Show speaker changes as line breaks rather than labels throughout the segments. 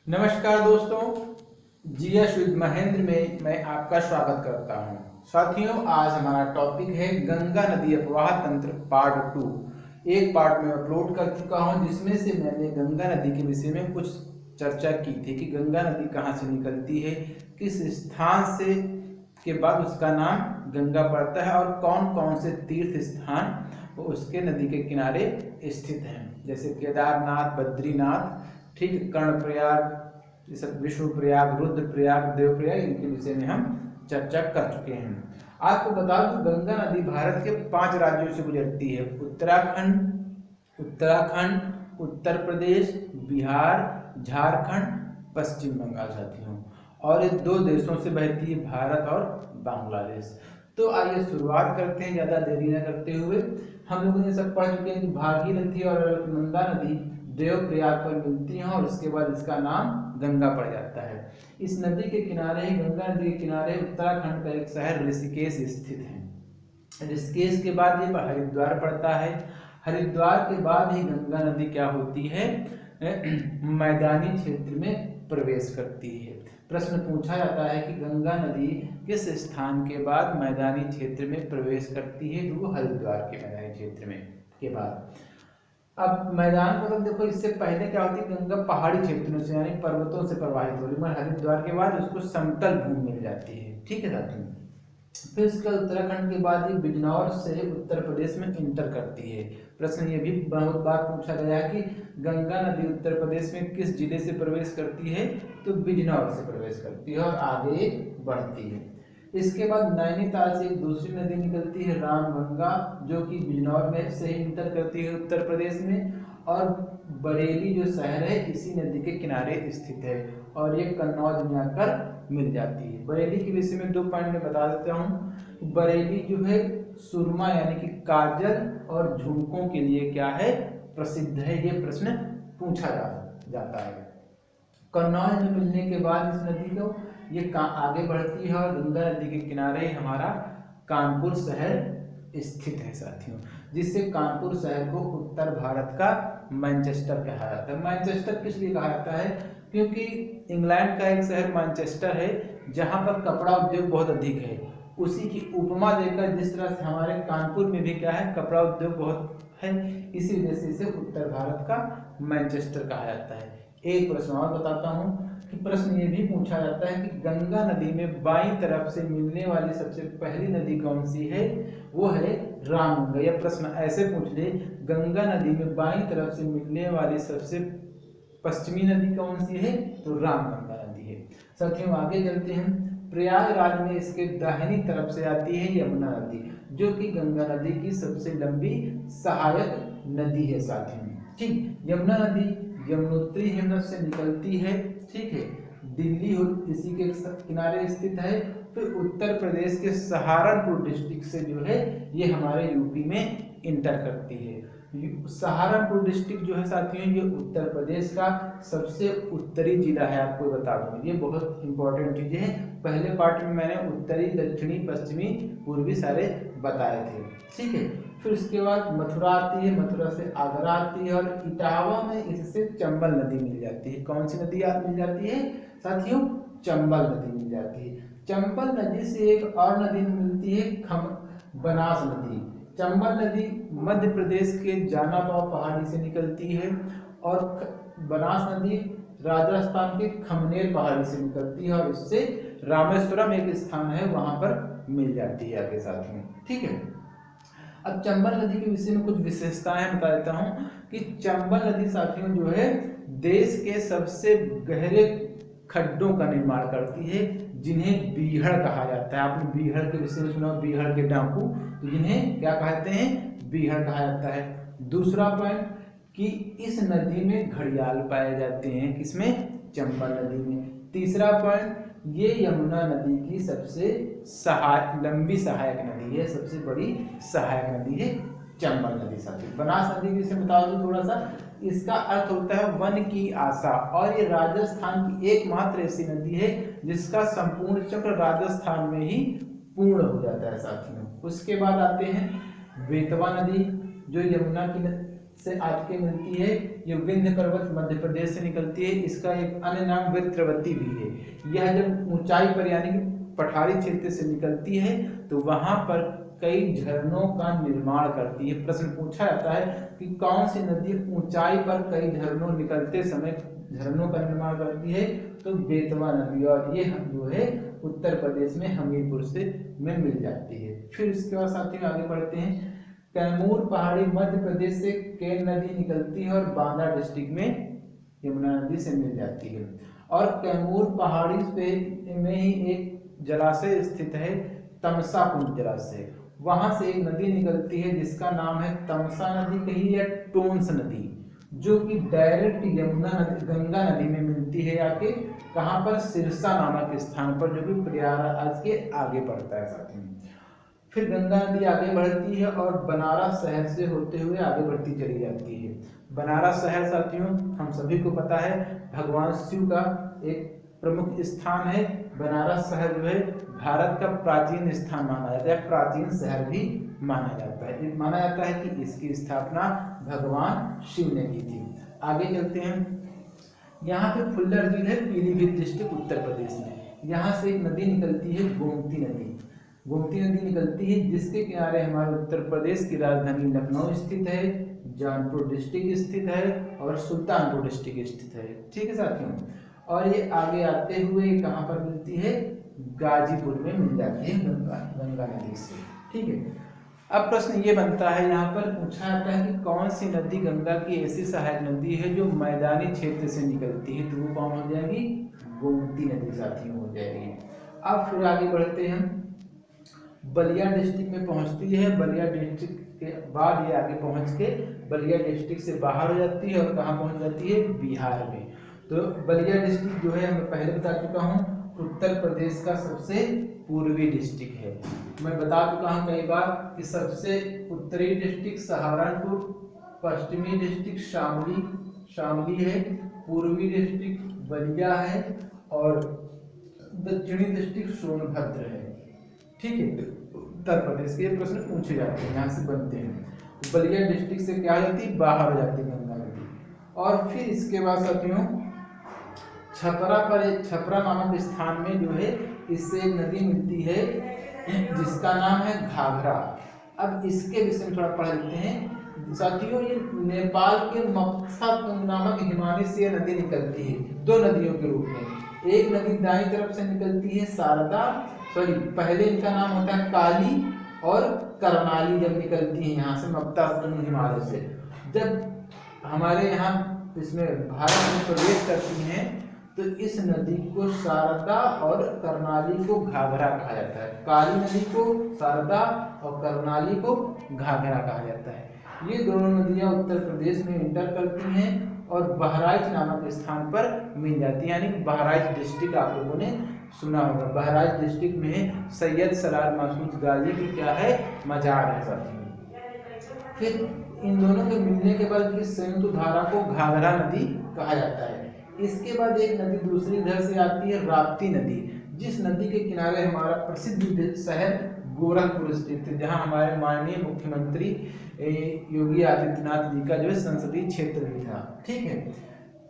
नमस्कार दोस्तों, GS with Mahendra में मैं आपका स्वागत करता हूं। साथियों, आज हमारा टॉपिक है गंगा नदी अपवाह तंत्र पार्ट 2। एक पार्ट में अपलोड कर चुका हूं जिसमें से मैंने गंगा नदी के विषय में कुछ चर्चा की थी कि गंगा नदी कहां से निकलती है, किस स्थान से के बाद उसका नाम गंगा पड़ता है और कौन कौन से तीर्थ स्थान उसके नदी के किनारे स्थित हैं, जैसे केदारनाथ, बद्रीनाथ, ठीक, कर्णप्रयाग, ये सब विष्णुप्रयाग, रुद्रप्रयाग, देवप्रयाग, इनके विषय में हम चर्चा कर चुके हैं। आपको बता दूं, गंगा नदी भारत के 5 राज्यों से गुजरती है। उत्तराखंड, उत्तर प्रदेश, बिहार, झारखंड, पश्चिम बंगाल साथियों, और ये 2 देशों से बहती है, भारत और बांग्लादेश। तो आइए शुरुआत करते हैं, ज्यादा देरी न करते हुए। हम लोगों ने सब पढ़ चुके हैं कि भागीरथी और अलकनंदा नदी देवप्रयाग पर मिलती हैं और इसके बाद इसका नाम गंगा पड़ जाता है। इस नदी के किनारे ही, गंगा नदी के किनारे उत्तराखंड का एक शहर ऋषिकेश स्थित है। ऋषिकेश के बाद ये हरिद्वार पड़ता है। हरिद्वार के बाद ही गंगा नदी क्या होती है, मैदानी क्षेत्र में प्रवेश करती है। प्रश्न पूछा जाता है कि गंगा नदी किस स्थान के बाद मैदानी क्षेत्र में प्रवेश करती है, तो वो हरिद्वार के मैदानी क्षेत्र में के बाद। अब मैदान मतलब देखो, इससे पहले क्या होती है, गंगा पहाड़ी क्षेत्रों से यानी पर्वतों से प्रवाहित हो रही है, मगर हरिद्वार के बाद उसको समतल भूमि मिल जाती है। ठीक है साथियों, फिर इसके उत्तराखंड के बाद ये बिजनौर से उत्तर प्रदेश में इंटर करती है। प्रश्न ये भी बहुत बार पूछा गया है कि गंगा नदी उत्तर प्रदेश में किस जिले से प्रवेश करती है, तो बिजनौर से प्रवेश करती है और आगे बढ़ती है। इसके बाद नैनीताल से एक दूसरी नदी निकलती है, रामगंगा, जो कि बिजनौर में से इंटर करती है उत्तर प्रदेश में, और बरेली जो शहर है इसी नदी के किनारे स्थित है और ये कन्नौज में आकर मिल जाती है। बरेली के विषय में 2 पॉइंट में बता देता हूँ। बरेली जो है सुरमा यानी कि काजल और झुमकों के लिए क्या है, प्रसिद्ध है। ये प्रश्न पूछा जाता है। कन्नौज में मिलने के बाद इस नदी को ये आगे बढ़ती है और गंगा नदी के किनारे हमारा कानपुर शहर स्थित है साथियों, जिससे कानपुर शहर को उत्तर भारत का मैनचेस्टर कहा जाता है। मैनचेस्टर किस लिए कहा जाता है, क्योंकि इंग्लैंड का एक शहर मैनचेस्टर है जहां पर कपड़ा उद्योग बहुत अधिक है। उसी की उपमा देकर जिस तरह से हमारे कानपुर में भी क्या है, कपड़ा उद्योग बहुत है, इसी वजह से इसे उत्तर भारत का मैनचेस्टर कहा जाता है। एक प्रश्न और बताता हूँ कि प्रश्न ये भी पूछा जाता है कि गंगा नदी में बाईं तरफ से मिलने वाली सबसे पहली नदी कौन सी है, वो है रामगंगा। यह प्रश्न ऐसे पूछ ले, गंगा नदी में बाईं तरफ से मिलने वाली सबसे पश्चिमी नदी कौन सी है, तो रामगंगा नदी है। साथियों आगे चलते हैं। प्रयागराज में इसके दाहिनी तरफ से आती है यमुना नदी, जो कि गंगा नदी की सबसे लंबी सहायक नदी है साथियों। ठीक, यमुना नदी यमुनोत्री हिमनद से निकलती है। ठीक है, दिल्ली इसी के किनारे स्थित है। फिर उत्तर प्रदेश के सहारनपुर डिस्ट्रिक्ट से जो है ये हमारे यूपी में इंटर करती है। सहारनपुर डिस्ट्रिक्ट जो है साथियों, ये उत्तर प्रदेश का सबसे उत्तरी जिला है। आपको बता दूं, ये बहुत इंपॉर्टेंट चीजें हैं। पहले पार्ट में मैंने उत्तरी, दक्षिणी, पश्चिमी, पूर्वी सारे बताए थे। ठीक है, फिर उसके बाद मथुरा आती है, मथुरा से आगरा आती है और इटावा में इससे चंबल नदी मिल जाती है। कौन सी नदी मिल जाती है साथियों, चंबल नदी मिल जाती है। चंबल नदी से एक और नदी मिलती है, बनास नदी। चंबल नदी मध्य प्रदेश के जानापाव पहाड़ी से निकलती है और बनास नदी राजस्थान के खमनेर पहाड़ी से निकलती है और इससे रामेश्वरम एक स्थान है वहां पर मिल जाती है आगे साथियों। ठीक है, अब चंबल नदी के विषय में कुछ विशेषताएं बता देता हूं कि चंबल नदी साथियों जो है देश के सबसे गहरे खड्डों का निर्माण करती है, जिन्हें बीहड़ कहा जाता है। आपने बीहड़ के विषय में सुना, बीहड़ के डाकू, तो जिन्हें क्या कहते हैं, बीहड़ कहा जाता है। दूसरा पॉइंट कि इस नदी में घड़ियाल पाए जाते हैं, किसमें, चंबल नदी में। तीसरा पॉइंट, ये यमुना नदी की सबसे लंबी सहायक नदी है, सबसे बड़ी सहायक नदी है चंबल नदी साथी। बनास नदी की बता दूं थोड़ा सा, इसका अर्थ होता है वन की आशा, और ये राजस्थान की एकमात्र ऐसी नदी है जिसका संपूर्ण चक्र राजस्थान में ही पूर्ण हो जाता है साथियों। उसके बाद आते हैं बेतवा नदी, जो यमुना की से आके मिलती है। ये विंध्य पर्वत मध्य प्रदेश से निकलती है। इसका एक अन्य नाम वृत्रवती भी है। यह जब ऊंचाई पर यानी कि पठारी क्षेत्र से निकलती है तो वहां पर कई झरनों का निर्माण करती है। प्रश्न पूछा जाता है कि कौन सी नदी ऊंचाई पर कई झरनों निकलते समय झरनों का निर्माण करती है, तो बेतवा नदी, और ये जो है उत्तर प्रदेश में हमीरपुर से में मिल जाती है। फिर इसके बाद साथियों आगे बढ़ते हैं। कैमूर पहाड़ी मध्य प्रदेश से केन नदी निकलती है और बांदा डिस्ट्रिक्ट में यमुना नदी से मिल जाती है। और कैमूर पहाड़ी पे में ही एक जलाशय स्थित है, तमसा कुंड जलाशय। वहां से एक नदी निकलती है जिसका नाम है तमसा नदी कही या टोंस नदी, जो कि डायरेक्ट यमुना नदी गंगा नदी में मिलती है आके। कहाँ पर? सिरसा नामक स्थान पर, जो कि प्रयागराज के आगे पड़ता है साथियों। फिर गंगा नदी आगे बढ़ती है और बनारस शहर से होते हुए आगे बढ़ती चली जाती है। बनारस शहर साथियों हम सभी को पता है भगवान शिव का एक प्रमुख स्थान है। बनारस शहर जो है भारत का प्राचीन स्थान माना जाता है, प्राचीन शहर भी माना जाता है। माना जाता है कि इसकी स्थापना भगवान शिव ने की थी। आगे चलते हैं। यहाँ पे फुल्लर झील है, पीलीभीत डिस्ट्रिक्ट उत्तर प्रदेश में। यहाँ से एक नदी निकलती है, गोमती नदी। गोमती नदी निकलती है जिसके किनारे हमारे उत्तर प्रदेश की राजधानी लखनऊ स्थित है, जौनपुर डिस्ट्रिक्ट स्थित है और सुल्तानपुर डिस्ट्रिक्ट स्थित है। ठीक है साथियों। और ये आगे आते हुए कहाँ पर मिलती है? गाजीपुर में मिल जाती है गंगा नदी से। ठीक है। अब प्रश्न ये बनता है, यहाँ पर पूछा जाता है कि कौन सी नदी गंगा की ऐसी सहायक नदी है जो मैदानी क्षेत्र से निकलती है, तो वो कौन हो जाएगी? गोमती नदी साथियों हो जाएगी। अब फिर आगे बढ़ते हैं। बलिया डिस्ट्रिक्ट में पहुंचती है। बलिया डिस्ट्रिक्ट के बाद ये आगे पहुंच के बलिया डिस्ट्रिक्ट से बाहर हो जाती है और कहाँ पहुंच जाती है? बिहार में। तो बलिया डिस्ट्रिक्ट जो है मैं पहले बता चुका हूँ उत्तर प्रदेश का सबसे पूर्वी डिस्ट्रिक्ट है। मैं बता चुका हूँ कई बार कि सबसे उत्तरी डिस्ट्रिक्ट सहारनपुर, पश्चिमी डिस्ट्रिक्ट शामली है, पूर्वी डिस्ट्रिक्ट बलिया है और दक्षिणी डिस्ट्रिक्ट सोनभद्र है। ठीक है। उत्तर प्रदेश के प्रश्न पूछे जाते हैं, यहाँ से बनते हैं। तो बलिया डिस्ट्रिक्ट से क्या हो जाती है? बाहर हो जाती है गंगा नदी। और फिर इसके बाद साथियों छपरा नामक स्थान में जो है इससे एक नदी मिलती है जिसका नाम है घाघरा। अब इसके विषय में थोड़ा पढ़ लेते हैं साथियों। ये नेपाल के मक्सा नामक हिमालय से नदी निकलती है, दो नदियों के रूप में। एक नदी दाईं तरफ से निकलती है शारदा, पहले इनका नाम होता है काली और करनाली, जब निकलती है यहाँ से मक्ता हिमालय से। जब हमारे यहाँ इसमें भारत में प्रवेश करती हैं तो इस नदी को शारदा और करनाली को घाघरा कहा जाता है। काली नदी को शारदा और करनाली को घाघरा कहा जाता है। ये दोनों नदियां उत्तर प्रदेश में इंटर करती हैं और बहराइच नामक स्थान पर मिल जाती है। यानी बहराइच डिस्ट्रिक्ट आप लोगों ने सुना होगा। बहराइच डिस्ट्रिक्ट में सैयद सलार महसूद गाजी की क्या है? मजार है साथियों। फिर इन दोनों के मिलने के बाद इस संयुक्त धारा को घाघरा नदी कहा जाता है। इसके बाद एक नदी दूसरी इधर से आती है, राप्ती नदी, जिस नदी के किनारे हमारा प्रसिद्ध शहर गोरखपुर स्थित है, जहां हमारे माननीय मुख्यमंत्री योगी आदित्यनाथ जी का जो है संसदीय क्षेत्र भी था। ठीक है।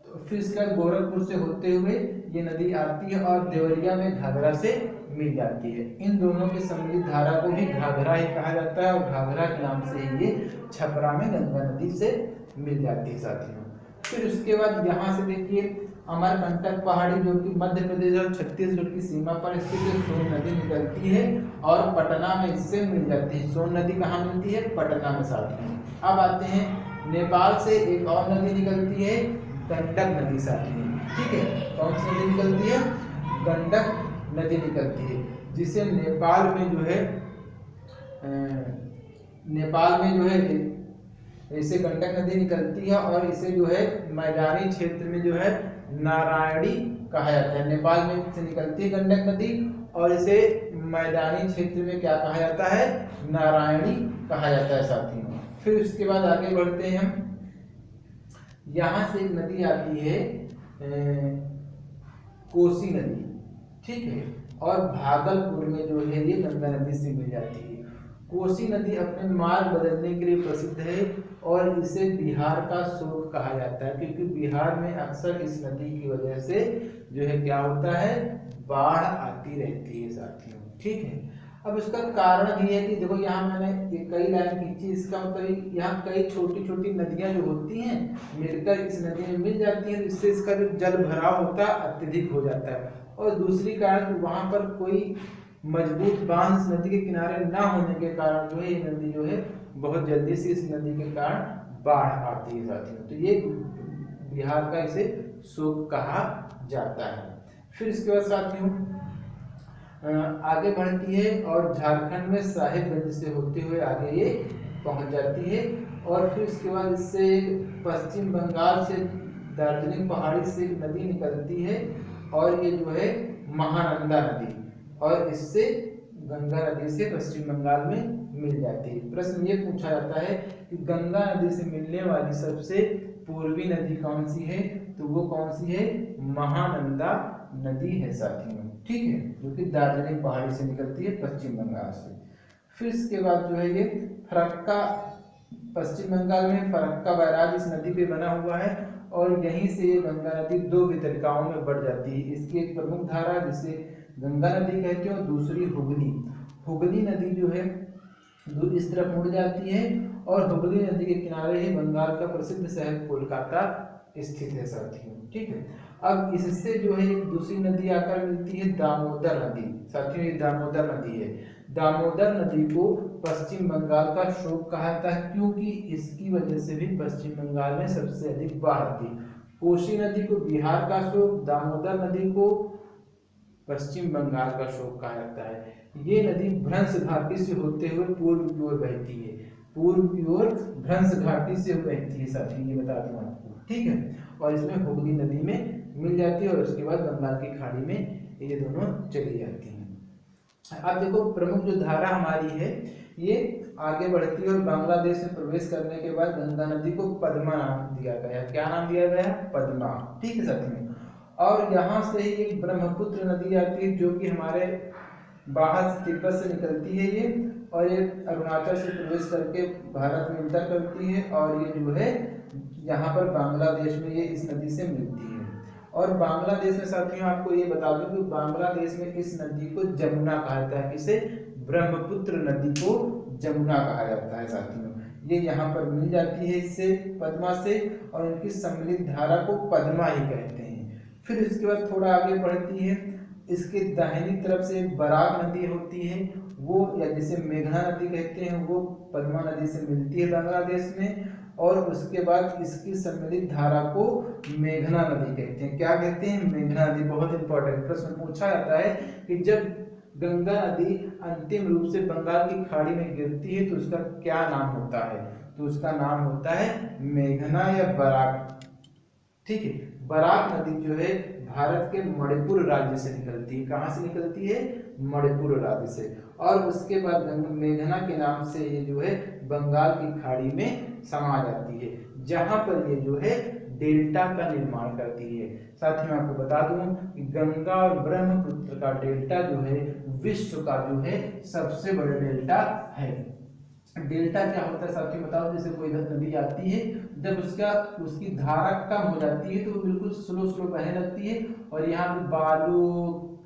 तो फिर इसका गोरखपुर से होते हुए ये नदी आती है और देवरिया में घाघरा से मिल जाती है। इन दोनों के सम्मिलित धारा को भी घाघरा ही कहा जाता है और घाघरा के नाम से ही ये छपरा में गंगा नदी से मिल जाती है साथियों। फिर उसके बाद यहाँ से देखिए अमरकंटक पहाड़ी जो कि मध्य प्रदेश और छत्तीसगढ़ की सीमा पर स्थित सोन नदी निकलती है और पटना में इससे मिल जाती है। सोन नदी कहाँ मिलती है? पटना में साथियों। अब आते हैं नेपाल से एक और नदी निकलती है, गंडक नदी साथियों। ठीक है। कौन सी नदी निकलती है? गंडक नदी निकलती है, जिसे नेपाल में जो है इसे गंडक नदी निकलती है और इसे जो है मैदानी क्षेत्र में जो है नारायणी कहा जाता है। नेपाल में से निकलती है गंडक नदी और इसे मैदानी क्षेत्र में क्या कहा जाता है? नारायणी कहा जाता है साथियों। फिर उसके बाद आगे बढ़ते हैं हम। यहाँ से एक नदी आती है कोसी नदी। ठीक है। और भागलपुर में जो है ये गंगा नदी से मिल जाती है। कोसी नदी अपने मार्ग बदलने के लिए प्रसिद्ध है और इसे बिहार का शोक कहा जाता है, क्योंकि बिहार में अक्सर इस नदी की वजह से जो है क्या होता है, बाढ़ आती रहती है साथियों। ठीक है, अब इसका कारण ये है कि देखो यहाँ मैंने ये कई लाइन खींची, इसका मतलब यहाँ कई छोटी छोटी नदियां जो होती हैं मिलकर इस नदी में मिल जाती हैं, इससे इसका जो जल भराव होता है अत्यधिक हो जाता है। और दूसरी कारण वहां पर कोई मजबूत बांध नदी के किनारे ना होने के कारण जो है ये नदी जो है बहुत जल्दी से इस नदी के कारण बाढ़ आती है साथियों। तो ये बिहार का इसे शोक कहा जाता है। फिर इसके बाद साथियों आगे बढ़ती है और झारखंड में साहिबगंज से होते हुए आगे ये पहुंच जाती है और फिर इसके बाद इससे पश्चिम बंगाल से दार्जिलिंग पहाड़ी से एक नदी निकलती है और ये जो है महानंदा नदी, और इससे गंगा नदी से पश्चिम बंगाल में मिल जाती है। प्रश्न ये पूछा जाता है कि गंगा नदी से मिलने वाली सबसे पूर्वी नदी कौन सी है, तो वो कौन सी है, महानंदा नदी है साथियों। ठीक है, जो कि दार्जिलिंग पहाड़ी से निकलती है पश्चिम बंगाल से। फिर इसके बाद जो है ये फरक्का, पश्चिम बंगाल में फरक्का बैराज इस नदी पे बना हुआ है और यहीं से ये गंगा नदी दो वितरिकाओं में बढ़ जाती है। इसकी एक प्रमुख धारा जिसे गंगा नदी कहते हैं और दूसरी हुगली। हुगली नदी जो है इस तरफ मुड़ जाती है और हुगली नदी के किनारे ही बंगाल का प्रसिद्ध शहर कोलकाता स्थित है साथियों। ठीक है, अब इससे जो है एक दूसरी नदी आकर मिलती है दामोदर नदी। साथियों ये दामोदर नदी है। दामोदर नदी को पश्चिम बंगाल का शोक कहा जाता है, क्योंकि इसकी वजह से भी पश्चिम बंगाल में सबसे अधिक बाढ़ आती है। कोसी नदी को बिहार का शोक, दामोदर नदी को पश्चिम बंगाल का शोक कहा जाता है। ये नदी भ्रंश घाटी से होते हुए पूर्व की ओर बहती है, पूर्व की ओर भ्रंश घाटी से बहती है साथियों, ये बता दूं आपको। ठीक है, और इसमें हुगली नदी में मिल जाती है और उसके बाद बंगाल की खाड़ी में ये दोनों चली जाती हैं। अब देखो प्रमुख जो धारा हमारी है ये आगे बढ़ती है और बांग्लादेश में प्रवेश करने के बाद गंगा नदी को पद्मा नाम दिया गया। क्या नाम दिया गया है, पद्मा। ठीक है साथियों, और यहाँ से ही एक ब्रह्मपुत्र नदी आती है जो कि हमारे बाहर से तिब्बत से निकलती है ये, और ये अरुणाचल से प्रवेश करके भारत में इंटर करती है और ये जो है यहाँ पर बांग्लादेश में ये इस नदी से मिलती है। और बांग्लादेश में साथियों आपको ये बता दूं कि बांग्लादेश में इस नदी को जमुना कहा जाता है। किसे, ब्रह्मपुत्र नदी को जमुना कहा जाता है साथियों। ये यहाँ पर मिल जाती है इससे पद्मा से और इनकी सम्मिलित धारा को पद्मा ही कहते हैं। फिर इसके बाद थोड़ा आगे बढ़ती है, इसके दाहिनी तरफ से बराक नदी होती है वो, या जिसे मेघना नदी कहते हैं, वो पद्मा नदी से मिलती है बांग्लादेश में, और उसके बाद इसकी सम्मिलित धारा को मेघना नदी कहते हैं। क्या कहते हैं, मेघना नदी। बहुत इंपॉर्टेंट प्रश्न पूछा जाता है कि जब गंगा नदी अंतिम रूप से बंगाल की खाड़ी में गिरती है तो उसका क्या नाम होता है, तो उसका नाम होता है मेघना या बराक। ठीक है, बराक नदी जो है भारत के मणिपुर राज्य से निकलती है। कहाँ से निकलती है, मणिपुर राज्य से, और उसके बाद मेघना के नाम से ये जो है बंगाल की खाड़ी में समा जाती है, जहां पर ये जो है डेल्टा का निर्माण करती है। साथ ही मैं आपको बता दूं कि गंगा और ब्रह्मपुत्र का डेल्टा जो है विश्व का जो है सबसे बड़ा डेल्टा है। डेल्टा क्या होता है साथियों बताओ, जैसे कोई नदी आती है, जब उसकी धारा कम हो जाती है तो वो बिल्कुल स्लो स्लो बहने लगती है और यहाँ पे बालू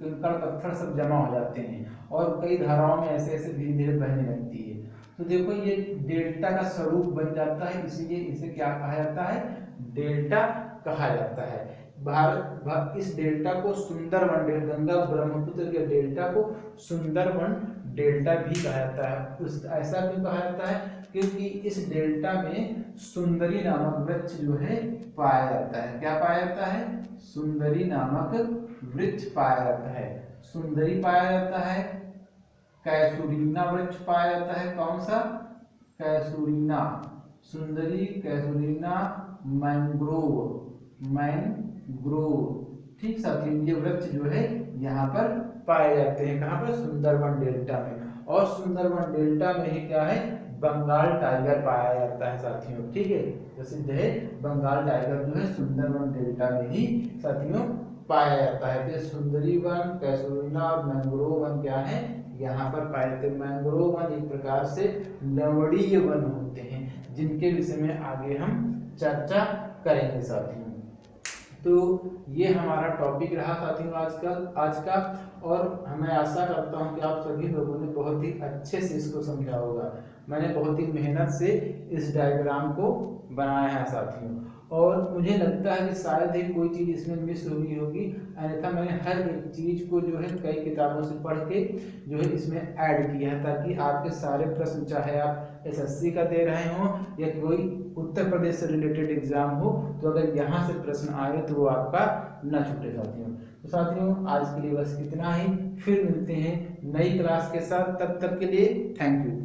कंकड़ पत्थर सब जमा हो जाते हैं और कई धाराओं में ऐसे ऐसे धीरे धीरे बहने लगती है। तो देखो ये डेल्टा का स्वरूप बन जाता है, इसीलिए इसे क्या कहा जाता है, डेल्टा कहा जाता है। भारत इस डेल्टा को सुंदरवन, गंगा ब्रह्मपुत्र के डेल्टा को सुंदरवन डेल्टा भी कहा जाता है। ऐसा क्यों कहा जाता है, क्योंकि इस डेल्टा में सुंदरी नामक वृक्ष जो है पाया जाता है। क्या पाया जाता है, सुंदरी नामक वृक्ष पाया जाता है। सुंदरी पाया जाता है, कैसूरीना वृक्ष पाया जाता है। कौन सा, कैसूरीना, सुंदरी, कैसूरीना, मैंग्रोव, ठीक साथियों, ये वृक्ष जो है यहाँ पर पाए जाते हैं। कहाँ पर, सुंदरवन डेल्टा में। और सुंदरवन डेल्टा में ही क्या है, बंगाल टाइगर पाया जाता है साथियों। ठीक है, प्रसिद्ध है बंगाल टाइगर जो है सुंदरवन डेल्टा में ही साथियों पाया जाता है। तो सुंदरी वन, कैसूरीना और मैंग्रोव वन क्या है, यहाँ पर पाए जाते हैं। मैंग्रोव वन एक प्रकार से लवणीय वन होते हैं, जिनके विषय में आगे हम चर्चा करेंगे साथियों। तो ये हमारा टॉपिक रहा साथियों आज का और मैं आशा करता हूँ कि आप सभी लोगों ने बहुत ही अच्छे से इसको समझा होगा। मैंने बहुत ही मेहनत से इस डायग्राम को बनाया है साथियों, और मुझे लगता है कि शायद ही कोई चीज़ इसमें मिस हुई होगी, अन्यथा मैंने हर एक चीज़ को जो है कई किताबों से पढ़ के जो है इसमें ऐड किया है, ताकि आपके सारे प्रश्न, चाहे आप एसएससी का दे रहे हो या कोई उत्तर प्रदेश से रिलेटेड एग्जाम हो, तो अगर यहाँ से प्रश्न आए तो वो आपका न छूटे साथियों। तो साथियों आज के लिए बस इतना ही, फिर मिलते हैं नई क्लास के साथ, तब तक के लिए थैंक यू।